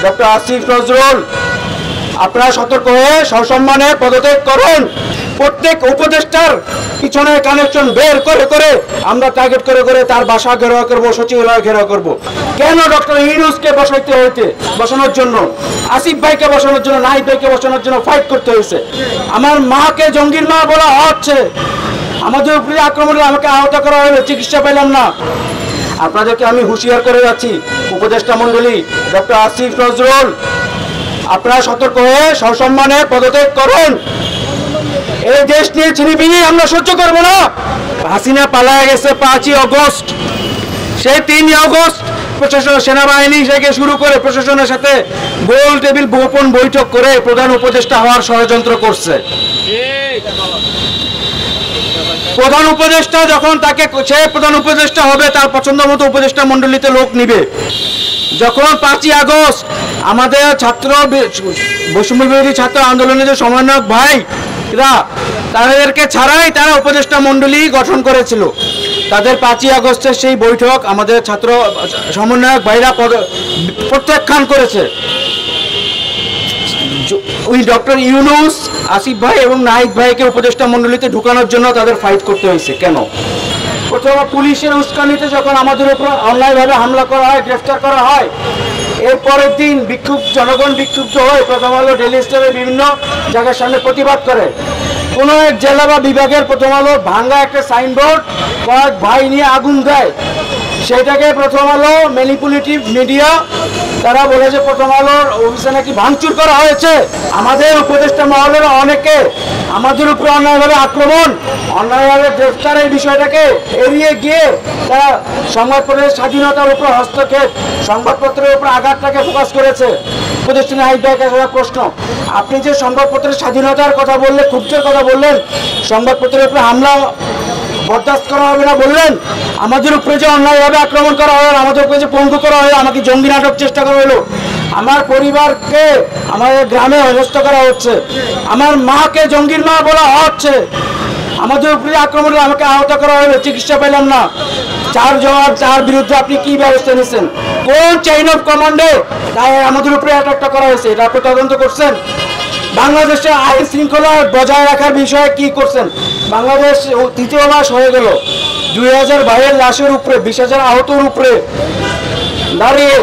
Doctor Asif Nazrul আপনারা সতর্ক হয়ে সসম্মানে পদত্যাগ করুন। প্রত্যেক উপদেষ্টার পিছনে কানেকশন বের করে করে আমরা টার্গেট করে করে তার বাসা ঘেরাও করবো, সচিবালয় ঘেরাও করব। কেন ডক্টর ইউনূসকে বসানোর জন্য, আসিফ ভাইকে বসানোর জন্য, নাহিদ ভাইকে বসানোর জন্য ফাইট করতে হয়েছে। আমার মাকে জঙ্গির মা বলা হচ্ছে, আমাদের উপরে আক্রমণ, আমাকে আহত করা হলো, চিকিৎসা পেলাম না। আপনাদেরকে আমি হুঁশিয়ার করে যাচ্ছি, উপদেষ্টা মণ্ডলী, ডক্টর আসিফ নজরুল আপনারা সতর্ক হয়ে সসম্মানে পদত্যাগ করুন। এই দেশ নিয়ে ছিনিমিনি আমরা সহ্য করবো না। হাসিনা পালায় গেছে 5ই আগস্ট, সেই 3 আগস্ট প্রশাসন, সেনাবাহিনী থেকে শুরু করে প্রশাসনের সাথে গোল টেবিল গোপন বৈঠক করে প্রধান উপদেষ্টা হওয়ার ষড়যন্ত্র করছে। প্রধান উপদেষ্টা যখন তাকে সে প্রধান উপদেষ্টা হবে, তার পছন্দ মতো উপদেষ্টা মণ্ডলীতে লোক নিবে। যখন 5ই আগস্ট আমাদের বৈষম্য বিরোধী ছাত্র আন্দোলনের যে সমন্বয়ক ভাইরা, তাদেরকে ছাড়াই তারা উপদেষ্টা মণ্ডলী গঠন করেছিল। তাদের 5ই আগস্টের সেই বৈঠক আমাদের ছাত্র সমন্বয়ক ভাইরা প্রত্যাখ্যান করেছে। ওই ডক্টর ইউনূস, আসিফ ভাই এবং নাহিদ ভাইকে উপদেষ্টা মণ্ডলীতে ঢুকানোর জন্য তাদের ফাইট করতে হয়েছে। কেন? প্রথমে পুলিশের উস্কানিতে যখন আমাদের উপর অন্যায়ভাবে হামলা করা হয়, গ্রেফতার করা হয়, এর পরের দিন জনগণ বিক্ষুব্ধ হয়ে প্রথম আলো, ডেইলি স্টারের বিভিন্ন জায়গার সামনে প্রতিবাদ করে। কোনো এক জেলা বা বিভাগের প্রথম আলো ভাঙ্গা একটা সাইনবোর্ড কয়েক ভাই নিয়ে আগুন দেয়। সেটাকে প্রথম আলো ম্যানিপুলেটিভ মিডিয়া, তারা বলে যে প্রথম আলোর অফিসে নাকি ভাঙচুর করা হয়েছে। আমাদের উপদেষ্টা মহলের অনেকে আমাদের উপরে অন্যায়ভাবে আক্রমণ, অন্যায়ভাবে গ্রেফতারের বিষয়টাকে এড়িয়ে গিয়ে তারা সংবাদপত্রের স্বাধীনতার উপর হস্তক্ষেপ, সংবাদপত্রের উপর আঘাতটাকে ফোকাস করেছে। উপদেষ্টা নাহিদ ভাইয়ের কাছে প্রশ্ন, আপনি যে সংবাদপত্রের স্বাধীনতার কথা বললেন, ক্ষুব্ধের কথা বললেন, সংবাদপত্রের উপরে হামলা বরদাস্ত করা হবে না বললেন, আমাদের উপরে যে অন্যায়ভাবে আক্রমণ করা হয়, আমাদের উপরে যে পঙ্গু করা হয়, আমাকে জঙ্গি নাটক চেষ্টা করা হলো, আমার পরিবারকে আমাদের গ্রামে অবস্থা করা হচ্ছে, আমার মাকে জঙ্গির মা বলা হচ্ছে, আমাদের উপরে আক্রমণ, আমাকে আহত করা হলো, চিকিৎসা পেলাম না। যার বিরুদ্ধে আপনি কি ব্যবস্থা নিয়েছেন? কোন চেইন অফ কমান্ডে তাই আমাদের উপরে অ্যাটাকটা করা হয়েছে? এটা আপনি তদন্ত করছেন? বাংলাদেশে আইন শৃঙ্খলা বজায় রাখার বিষয়ে কি করছেন? বাংলাদেশ 3য় মাস হয়ে গেল, 2000 ভাইয়ের লাশের উপরে, 20,000 আহতর উপরে দাঁড়িয়ে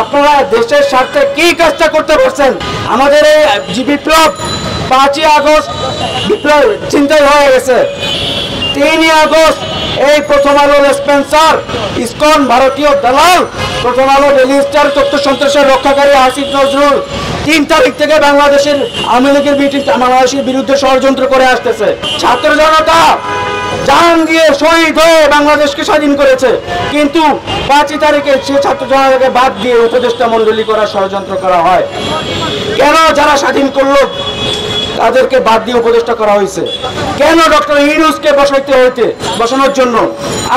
আপনারা দেশের স্বার্থে কি কাজটা করতে পারছেন? আমাদের এই বিপ্লব 5ই আগস্ট বিপ্লব চিন্তাই হয়ে গেছে। 3ই আগস্ট এই প্রথম আলোর স্পন্সর, ইসকন ভারতীয় দালাল, প্রথম আলো, ডেইলি স্টার, তথ্য সন্ত্রাসের রক্ষাকারী আসিফ নজরুল 3 তারিখ থেকে বাংলাদেশের আওয়ামী লীগের বাংলাদেশের বিরুদ্ধে ষড়যন্ত্র করে আসতেছে। ছাত্র জনতা জান দিয়ে শহীদ হয়ে বাংলাদেশকে স্বাধীন করেছে, কিন্তু 5ই তারিখে সে ছাত্র জনতাকে বাদ দিয়ে উপদেষ্টা মণ্ডলী করার ষড়যন্ত্র করা হয়। কেন? যারা স্বাধীন করলো তাদেরকে বাদ দিয়ে উপদেষ্টা করা হয়েছে। কেন ডক্টর ইউনূসকে বসানোর জন্য,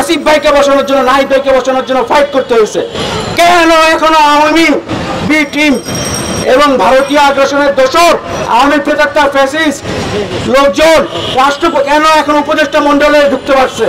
আসিফ ভাইকে বসানোর জন্য, নাহিদ ভাইকে বসানোর জন্য ফাইট করতে হয়েছে? কেন এখনো আওয়ামী বি টিম এবং ভারতীয় আগ্রাসনের দোষর, আওয়ামী প্রেতাত্মার ফ্যাসিস্ট লোকজন রাষ্ট্র কেন এখন উপদেষ্টা মণ্ডলে ঢুকতে পারছে?